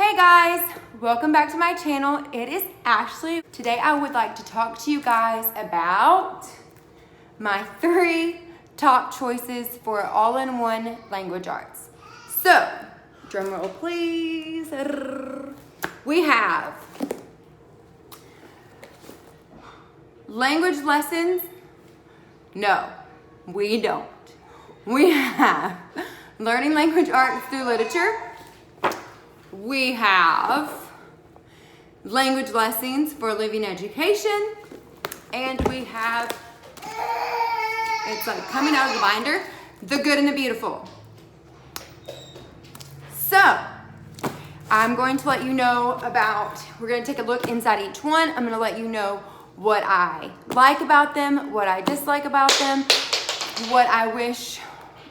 Hey guys, welcome back to my channel. It is Ashley. Today I would like to talk to you guys about my 3 top choices for all-in-one language arts. So, drum roll please. We have language lessons. No, we don't. We have learning language arts through literature. We have language lessons for living education, and we have, it's like coming out of the binder, the good and the beautiful. So, I'm going to let you know about, we're going to take a look inside each one. I'm going to let you know what I like about them, what I dislike about them, what I wish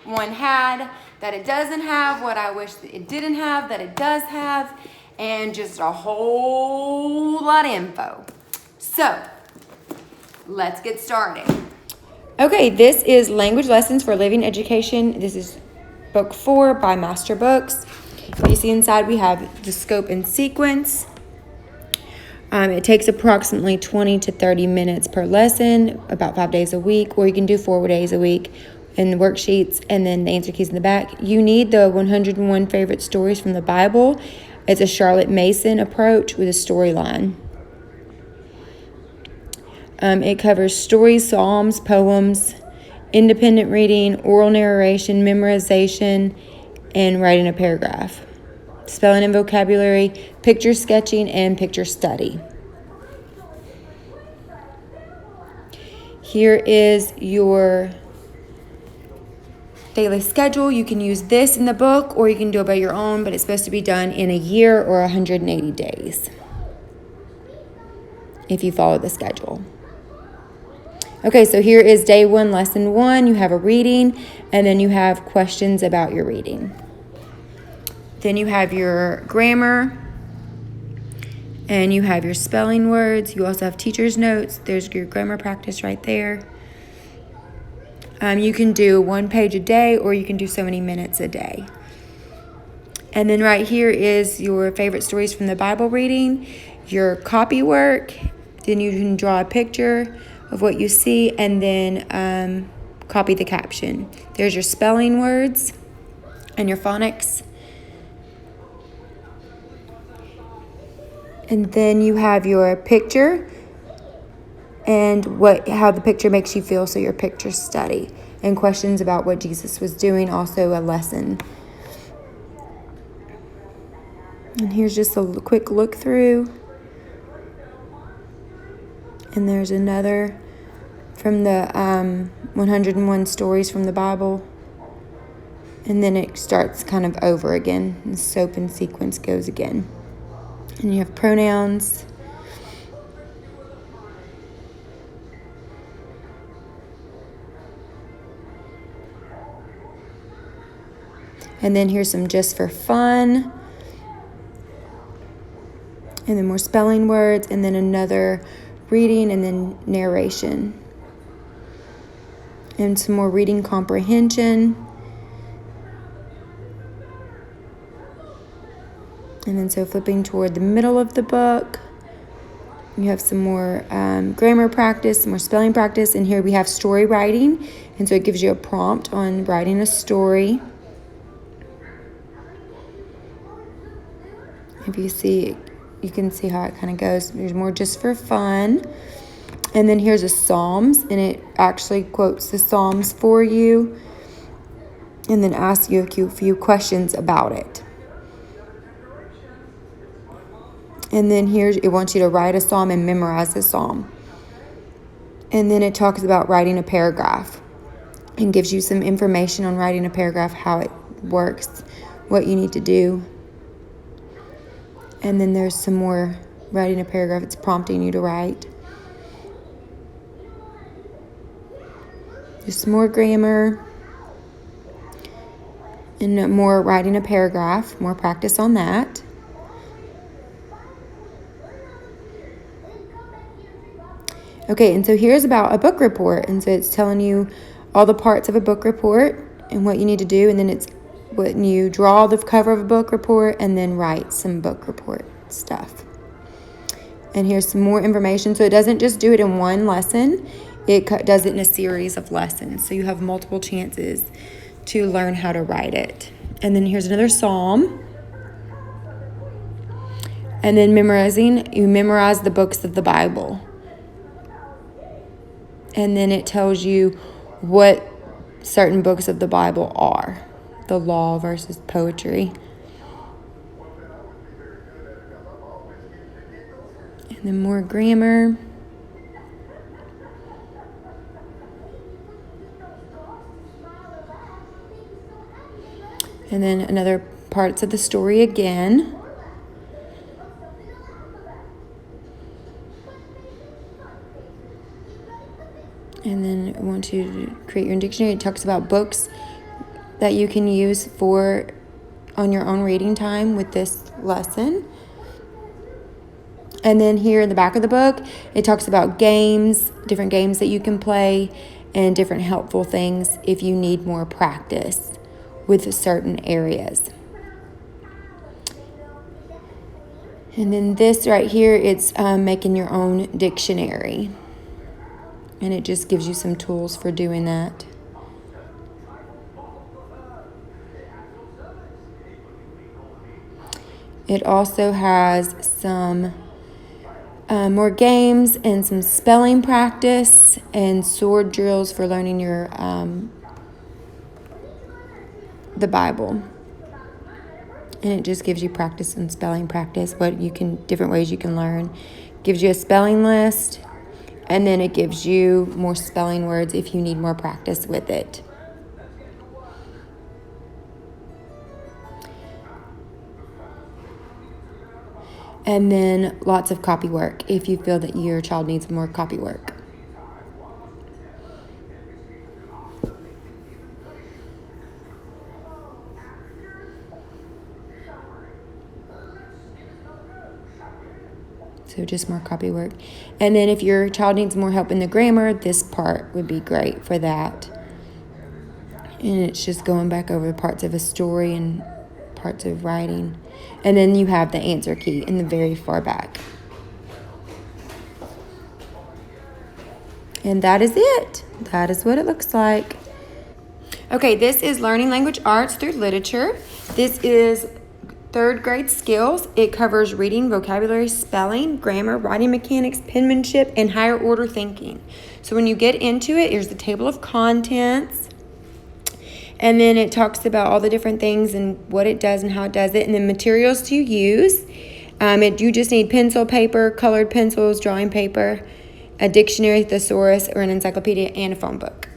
one had that it doesn't have, what I wish that it didn't have that it does have, and just a whole lot of info. So, let's get started. Okay, this is Language Lessons for Living Education. This is book 4 by Master Books. You see inside we have the scope and sequence. It takes approximately 20 to 30 minutes per lesson, about 5 days a week, or you can do 4 days a week. And the worksheets, and then the answer keys in the back. You need the 101 favorite stories from the Bible. It's a Charlotte Mason approach with a storyline. It covers stories, psalms, poems, independent reading, oral narration, memorization, and writing a paragraph. Spelling and vocabulary, picture sketching, and picture study. Here is your daily schedule. You can use this in the book, or you can do it by your own, but it's supposed to be done in a year or 180 days if you follow the schedule. Okay, so here is day 1, lesson 1. You have a reading, and then you have questions about your reading. Then you have your grammar, and you have your spelling words. You also have teacher's notes. There's your grammar practice right there. You can do 1 page a day, or you can do so many minutes a day. And then right here is your favorite stories from the Bible reading, your copy work. Then you can draw a picture of what you see, and then copy the caption. There's your spelling words and your phonics. And then you have your picture and how the picture makes you feel, so your picture study. And questions about what Jesus was doing, also a lesson. And here's just a quick look through. And there's another from the 101 stories from the Bible. And then it starts kind of over again. The scope and sequence goes again. And you have pronouns. And then here's some just for fun. And then more spelling words, and then another reading, and then narration. And some more reading comprehension. And then so flipping toward the middle of the book, you have some more grammar practice, some more spelling practice. And here we have story writing. And so it gives you a prompt on writing a story. If you see, you can see how it kind of goes. There's more just for fun. And then here's a Psalms, and it actually quotes the Psalms for you, and then asks you a few questions about it. And then it wants you to write a psalm and memorize the psalm. And then it talks about writing a paragraph and gives you some information on writing a paragraph, how it works, what you need to do. And then there's some more writing a paragraph. It's prompting you to write. Just more grammar. And more writing a paragraph. More practice on that. Okay, and so here's about a book report. And so it's telling you all the parts of a book report and what you need to do. And then it's when you draw the cover of a book report and then write some book report stuff. And here's some more information. So it doesn't just do it in one lesson. It does it in a series of lessons. So you have multiple chances to learn how to write it. And then here's another psalm. And then you memorize the books of the Bible. And then it tells you what certain books of the Bible are. The law versus poetry. And then more grammar. And then another parts of the story again. And then I want to create your own dictionary. It talks about books that you can use on your own reading time with this lesson. And then here in the back of the book, it talks about games, different games that you can play, and different helpful things if you need more practice with certain areas. And then this right here, it's making your own dictionary. And it just gives you some tools for doing that. It also has some more games and some spelling practice and sword drills for learning your the Bible. And it just gives you practice and spelling practice, different ways you can learn. Gives you a spelling list, and then it gives you more spelling words if you need more practice with it. And then lots of copy work if you feel that your child needs more copy work. So just more copy work. And then if your child needs more help in the grammar, this part would be great for that. And it's just going back over parts of a story and parts of writing. And then you have the answer key in the very far back. And that is it. That is what it looks like. Okay, this is Learning Language Arts through Literature. This is 3rd grade skills. It covers reading, vocabulary, spelling, grammar, writing mechanics, penmanship, and higher order thinking. So when you get into it, here's the table of contents. And then it talks about all the different things and what it does and how it does it. And then materials to use. You just need pencil, paper, colored pencils, drawing paper, a dictionary, thesaurus, or an encyclopedia, and a phone book.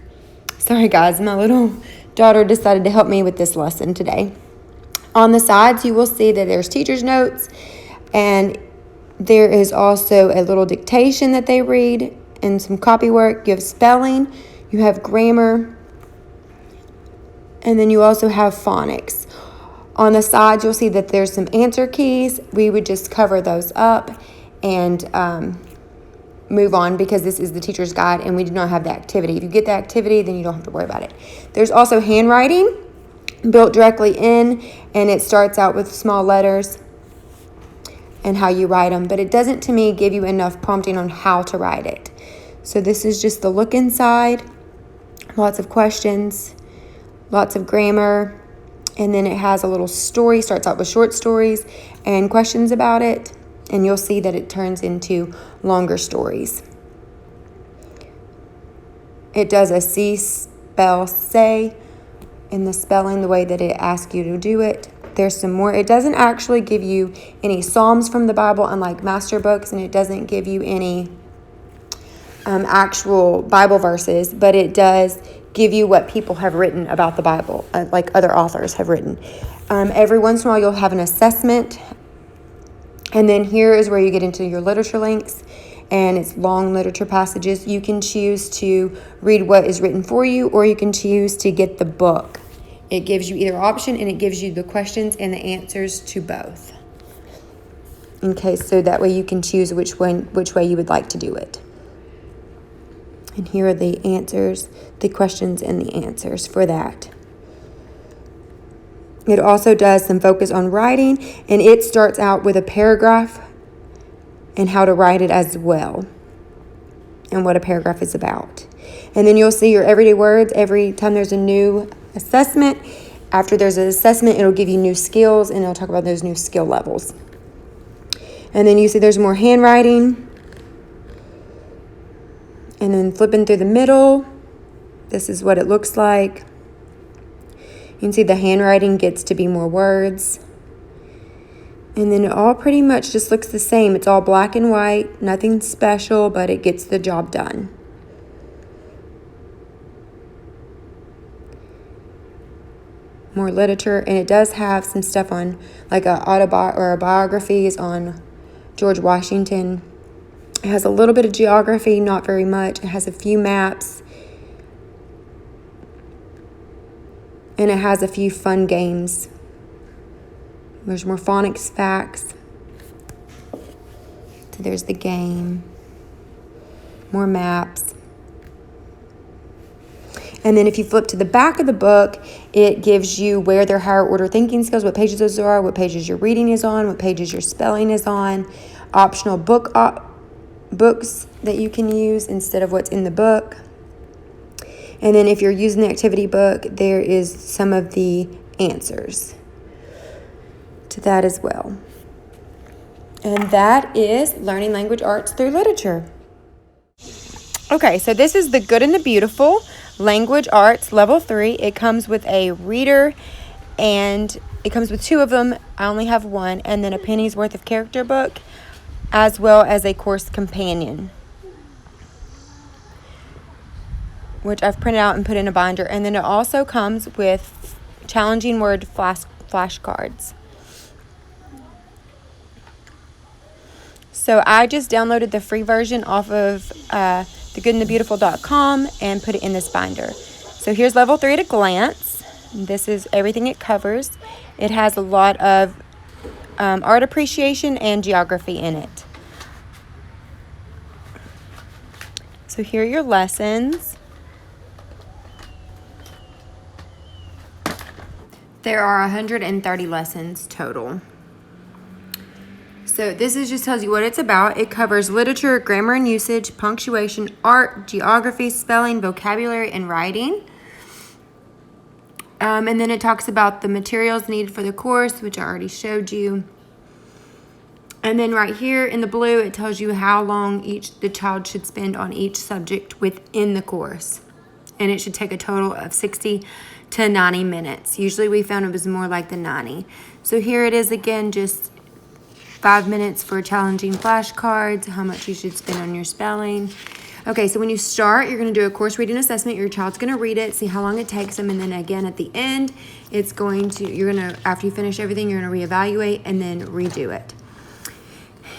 Sorry guys, my little daughter decided to help me with this lesson today. On the sides, you will see that there's teacher's notes, and there is also a little dictation that they read and some copy work. You have spelling, you have grammar, and then you also have phonics. On the sides, you'll see that there's some answer keys. We would just cover those up and move on because this is the teacher's guide and we do not have the activity. If you get the activity, then you don't have to worry about it. There's also handwriting built directly in, and it starts out with small letters and how you write them, but it doesn't, to me, give you enough prompting on how to write it. So this is just the look inside, lots of questions, lots of grammar, and then it has a little story, starts out with short stories and questions about it, and you'll see that it turns into longer stories. It does a see, spell, say, in the spelling, the way that it asks you to do it. There's some more. It doesn't actually give you any Psalms from the Bible, unlike master books, and it doesn't give you any actual Bible verses, but it does give you what people have written about the Bible, like other authors have written. Every once in a while, you'll have an assessment, and then here is where you get into your literature links, and it's long literature passages. You can choose to read what is written for you, or you can choose to get the book. It gives you either option, and it gives you the questions and the answers to both. Okay, so that way you can choose which way you would like to do it. And here are the answers, the questions and the answers for that. It also does some focus on writing, and it starts out with a paragraph and how to write it as well, and what a paragraph is about. And then you'll see your everyday words every time there's a new assessment. After there's an assessment, it'll give you new skills, and it'll talk about those new skill levels. And then you see there's more handwriting. And then flipping through the middle, this is what it looks like. You can see the handwriting gets to be more words. And then it all pretty much just looks the same. It's all black and white, nothing special, but it gets the job done. More literature, and it does have some stuff on like biographies on George Washington. It has a little bit of geography, not very much. It has a few maps. And it has a few fun games. There's more phonics facts. So there's the game. More maps. And then if you flip to the back of the book, it gives you where their higher order thinking skills, what pages those are, what pages your reading is on, what pages your spelling is on, optional books that you can use instead of what's in the book. And then if you're using the activity book, there is some of the answers to that as well. And that is learning language arts through literature. Okay, so this is the Good and the Beautiful Language Arts Level 3. It comes with a reader, and it comes with 2 of them. I only have 1, and then a penny's worth of character book, as well as a course companion, which I've printed out and put in a binder. And then it also comes with challenging word flashcards. So I just downloaded the free version off of thegoodandthebeautiful.com and put it in this binder. So here's level 3 at a glance. This is everything it covers. It has a lot of art appreciation and geography in it. So here are your lessons. There are 130 lessons total. So this just tells you what it's about. It covers literature, grammar and usage, punctuation, art, geography, spelling, vocabulary, and writing. And then it talks about the materials needed for the course, which I already showed you. And then right here in the blue, it tells you how long the child should spend on each subject within the course. And it should take a total of 60 to 90 minutes. Usually we found it was more like the 90. So here it is again, just 5 minutes for challenging flashcards, how much you should spend on your spelling. Okay, so when you start, you're going to do a course reading assessment. Your child's going to read it, see how long it takes them, and then again at the end, after you finish everything, you're going to reevaluate and then redo it.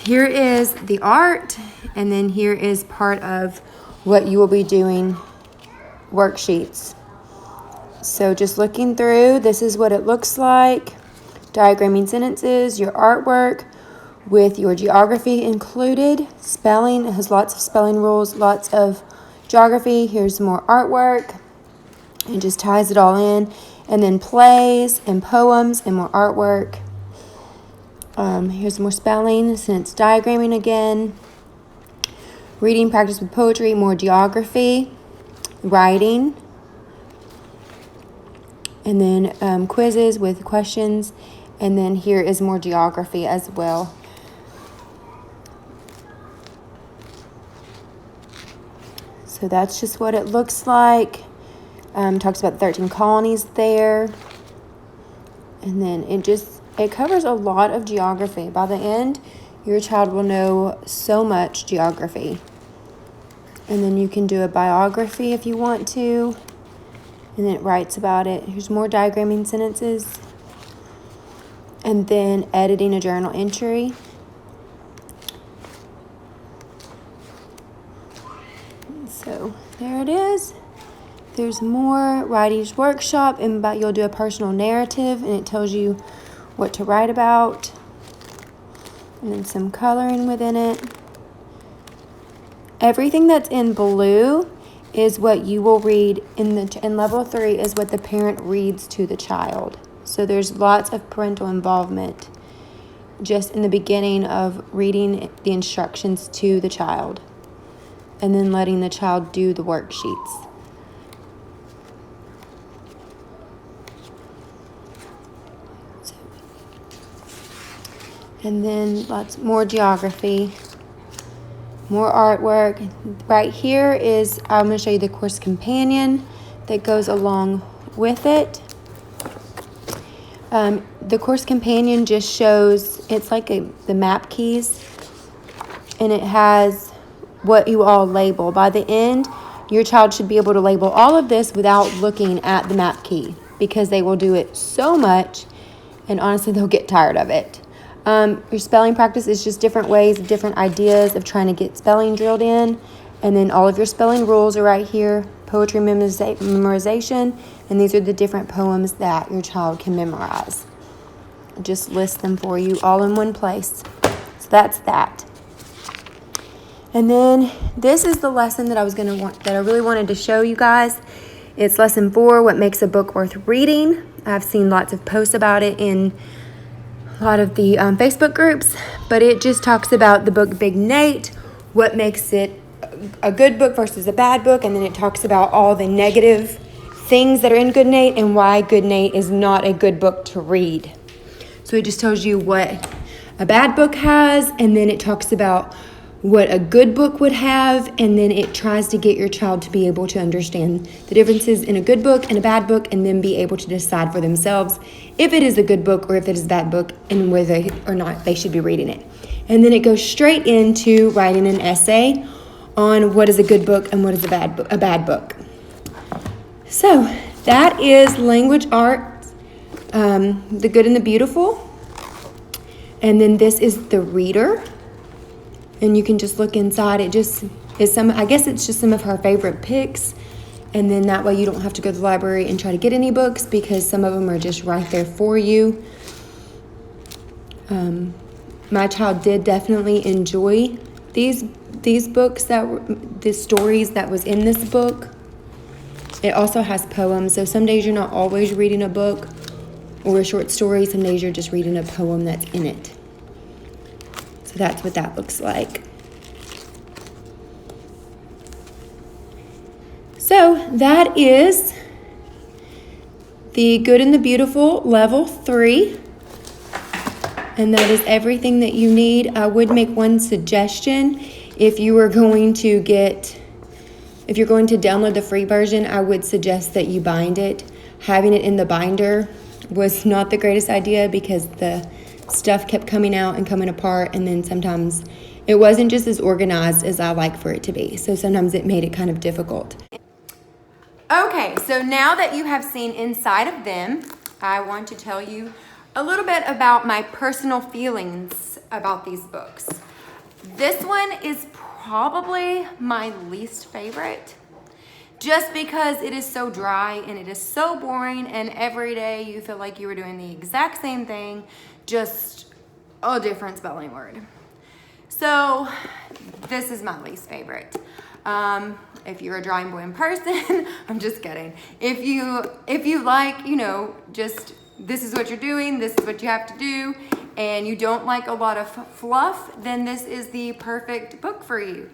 Here is the art, and then here is part of what you will be doing, worksheets. So just looking through, this is what it looks like. Diagramming sentences, your artwork with your geography included. Spelling, it has lots of spelling rules, lots of geography. Here's more artwork. It just ties it all in. And then plays and poems and more artwork. Here's more spelling, sentence diagramming again. Reading practice with poetry, more geography. Writing. And then quizzes with questions. And then here is more geography as well. So that's just what it looks like. Talks about 13 colonies there. And then it covers a lot of geography. By the end, your child will know so much geography. And then you can do a biography if you want to. And then it writes about it. Here's more diagramming sentences. And then editing a journal entry. So there it is. There's more writing's workshop, and you'll do a personal narrative, and it tells you what to write about. And then some coloring within it. Everything that's in blue is what you will read in level 3 is what the parent reads to the child. So So there's lots of parental involvement just in the beginning of reading the instructions to the child and then letting the child do the worksheets. And then lots more geography, more artwork. Right here is, I'm going to show you the course companion that goes along with it. The course companion just shows, it's like the map keys, and it has what you all label. By the end, your child should be able to label all of this without looking at the map key, because they will do it so much, and honestly, they'll get tired of it. Your spelling practice is just different ways, different ideas of trying to get spelling drilled in. And then all of your spelling rules are right here. Poetry memorization. And these are the different poems that your child can memorize. I'll just list them for you all in one place. So that's that. And then this is the lesson that I really wanted to show you guys. It's lesson 4, what makes a book worth reading. I've seen lots of posts about it in a lot of the Facebook groups, but it just talks about the book Big Nate, what makes it a good book versus a bad book, and then it talks about all the negative things that are in Good Nate and why Good Nate is not a good book to read. So it just tells you what a bad book has, and then it talks about what a good book would have, and then it tries to get your child to be able to understand the differences in a good book and a bad book, and then be able to decide for themselves if it is a good book or if it is a bad book, and whether or not they should be reading it. And then it goes straight into writing an essay on what is a good book and what is a bad book. So that is language arts, the good and the beautiful. And then this is the reader. And you can just look inside. It just is I guess it's just some of her favorite picks. And then that way you don't have to go to the library and try to get any books, because some of them are just right there for you. My child did definitely enjoy these books, the stories that was in this book. It also has poems. So some days you're not always reading a book or a short story. Some days you're just reading a poem that's in it. So that's what that looks like. So that is the Good and the Beautiful Level 3. And that is everything that you need. I would make one suggestion. If you're going to download the free version, I would suggest that you bind it. Having it in the binder was not the greatest idea, because the stuff kept coming out and coming apart, and then sometimes it wasn't just as organized as I like for it to be. So sometimes it made it kind of difficult. Okay, so now that you have seen inside of them, I want to tell you a little bit about my personal feelings about these books. This one is probably my least favorite, just because it is so dry and it is so boring, and every day you feel like you were doing the exact same thing, just a different spelling word. So this is my least favorite. If you're a drawing boy in person, I'm just kidding. If you like, just this is what you're doing, this is what you have to do, and you don't like a lot of fluff, then this is the perfect book for you.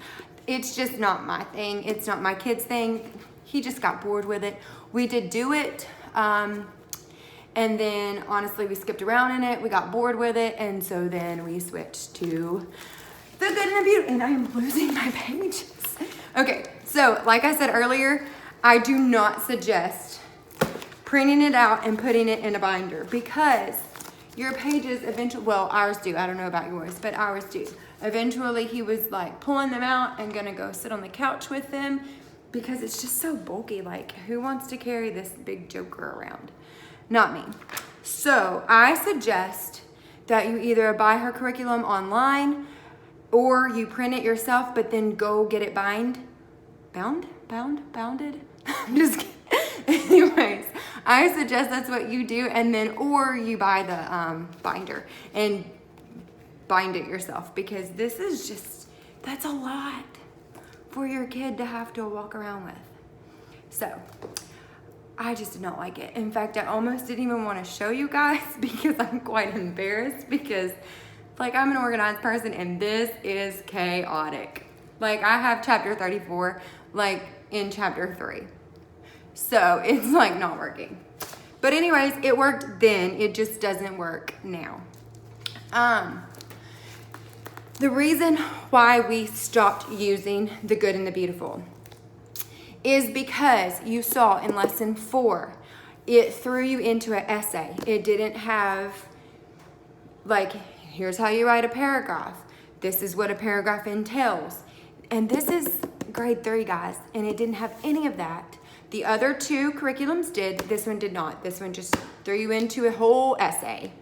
It's just not my thing. It's not my kid's thing. He just got bored with it. We did do it, and then honestly, we skipped around in it. We got bored with it, and so then we switched to the Good and the Beautiful. And I am losing my pages. Okay, so like I said earlier, I do not suggest printing it out and putting it in a binder, because your pages eventually, well, ours do. I don't know about yours, but ours do. Eventually, he was like pulling them out and gonna go sit on the couch with them, because it's just so bulky. Like, who wants to carry this big joker around? Not me. So I suggest that you either buy her curriculum online or you print it yourself, but then go get it bounded? I'm just kidding. Anyways, I suggest that's what you do, and then, or you buy the binder and bind it yourself, because this is just, that's a lot for your kid to have to walk around with. So I just did not like it. In fact, I almost didn't even want to show you guys because I'm quite embarrassed because like I'm an organized person and this is chaotic. Like I have chapter 34 like in chapter 3. So it's like not working. But anyways, it worked then. It just doesn't work now. The reason why we stopped using the good and the beautiful is because you saw in lesson 4, it threw you into an essay. It didn't have like, here's how you write a paragraph. This is what a paragraph entails. And this is grade 3, guys, and it didn't have any of that. The other 2 curriculums did. This one did not. This one just threw you into a whole essay.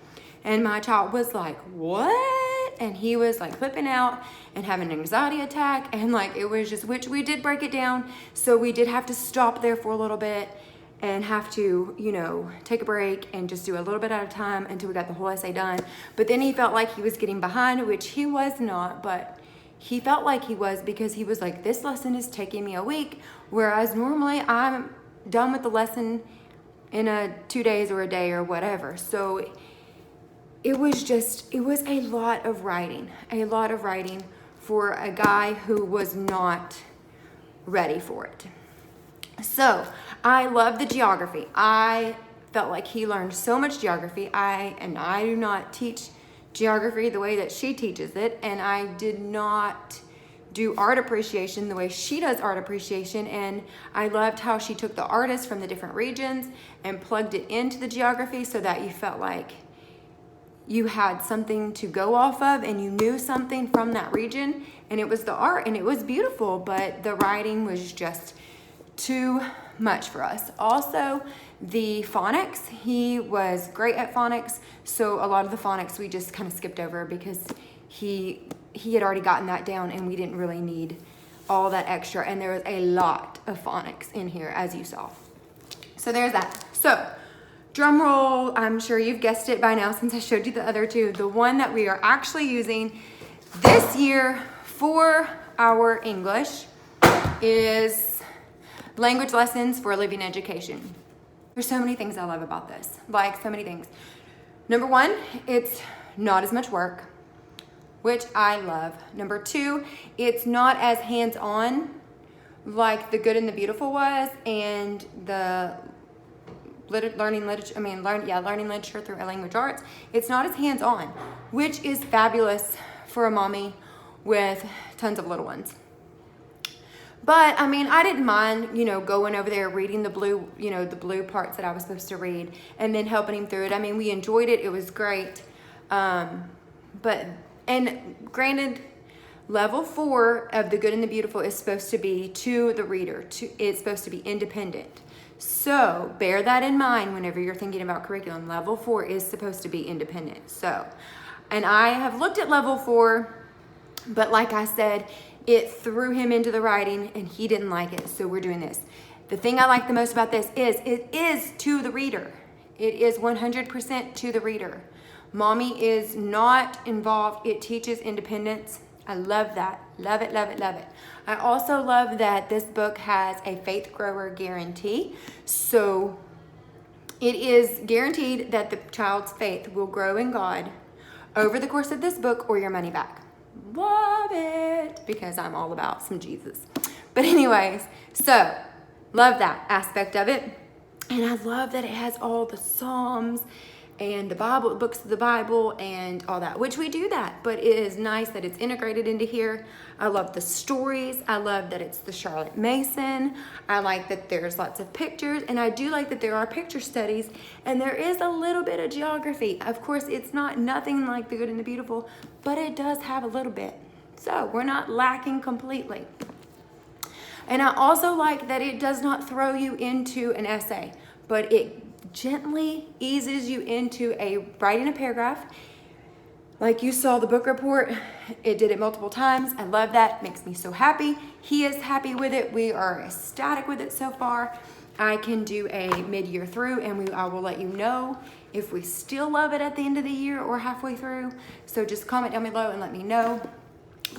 And my child was like, what? And he was like flipping out and having an anxiety attack. And like, it was just, which we did break it down. So we did have to stop there for a little bit and have to, you know, take a break and just do a little bit at a time until we got the whole essay done. But then he felt like he was getting behind, which he was not, but he felt like he was because he was like, this lesson is taking me a week, whereas normally I'm done with the lesson in 2 days or a day or whatever. So it was a lot of writing for a guy who was not ready for it. So I love the geography. I felt like he learned so much geography. I do not teach geography the way that she teaches it, and I did not do art appreciation the way she does art appreciation. And I loved how she took the artists from the different regions and plugged it into the geography so that you felt like you had something to go off of and you knew something from that region, and it was the art and it was beautiful, but the writing was just too much for us. Also, the phonics, he was great at phonics, so a lot of the phonics we just kind of skipped over because he had already gotten that down and we didn't really need all that extra, and there was a lot of phonics in here, as you saw. So there's that. So drum roll, I'm sure you've guessed it by now since I showed you the other 2. The one that we are actually using this year for our English is language lessons for a living education. There's so many things I love about this, like so many things. Number 1, it's not as much work, which I love. Number 2, it's not as hands-on like the good and the beautiful was, and the learning literature through language arts. It's not as hands-on, which is fabulous for a mommy with tons of little ones. But I mean, I didn't mind, you know, going over there, reading the blue, you know, the blue parts that I was supposed to read, and then helping him through it. I mean, we enjoyed it. It was great. And granted, level 4 of the good and the beautiful is supposed to be to the reader. It's supposed to be independent. So bear that in mind whenever you're thinking about curriculum. Level 4 is supposed to be independent. So, and I have looked at level 4, but like I said, it threw him into the writing and he didn't like it. So we're doing this. The thing I like the most about this is it is to the reader. It is 100% to the reader. Mommy is not involved. It teaches independence. I love that. Love it, love it, love it. I also love that this book has a faith grower guarantee. So it is guaranteed that the child's faith will grow in God over the course of this book or your money back. Love it, because I'm all about some Jesus. But anyways, so love that aspect of it. And I love that it has all the Psalms and the Bible, books of the Bible and all that, which we do that, but it is nice that it's integrated into here. I love the stories. I love that it's the Charlotte Mason. I like that there's lots of pictures, and I do like that there are picture studies, and there is a little bit of geography. Of course, it's not nothing like the good and the beautiful, but it does have a little bit. So we're not lacking completely. And I also like that it does not throw you into an essay, but it gently eases you into writing a paragraph. Like you saw the book report, it did it multiple times. I love that. It makes me so happy. He is happy with it. We are ecstatic with it so far. I can do a mid-year through, and I will let you know if we still love it at the end of the year or halfway through. So just comment down below and let me know.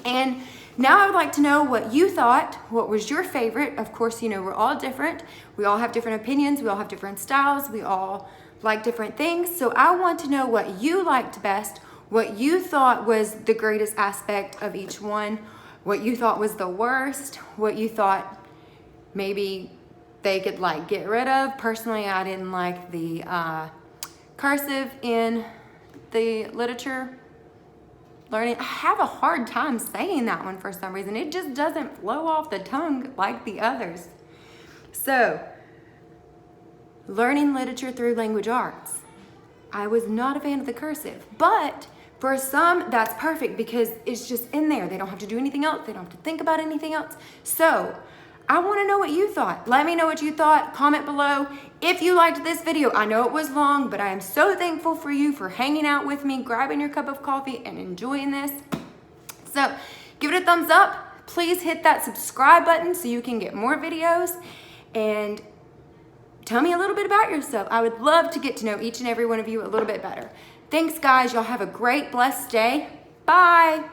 And now I would like to know what you thought, what was your favorite. Of course, you know, we're all different. We all have different opinions. We all have different styles. We all like different things. So I want to know what you liked best, what you thought was the greatest aspect of each one, what you thought was the worst, what you thought maybe they could like get rid of. Personally, I didn't like the cursive in the literature learning. I have a hard time saying that one for some reason. It just doesn't flow off the tongue like the others. So, learning literature through language arts. I was not a fan of the cursive, but for some, that's perfect because it's just in there. They don't have to do anything else. They don't have to think about anything else. So, I want to know what you thought. Let me know what you thought. Comment below. If you liked this video, I know it was long, but I am so thankful for you for hanging out with me, grabbing your cup of coffee, and enjoying this. So give it a thumbs up. Please hit that subscribe button so you can get more videos. And tell me a little bit about yourself. I would love to get to know each and every one of you a little bit better. Thanks, guys. Y'all have a great, blessed day. Bye.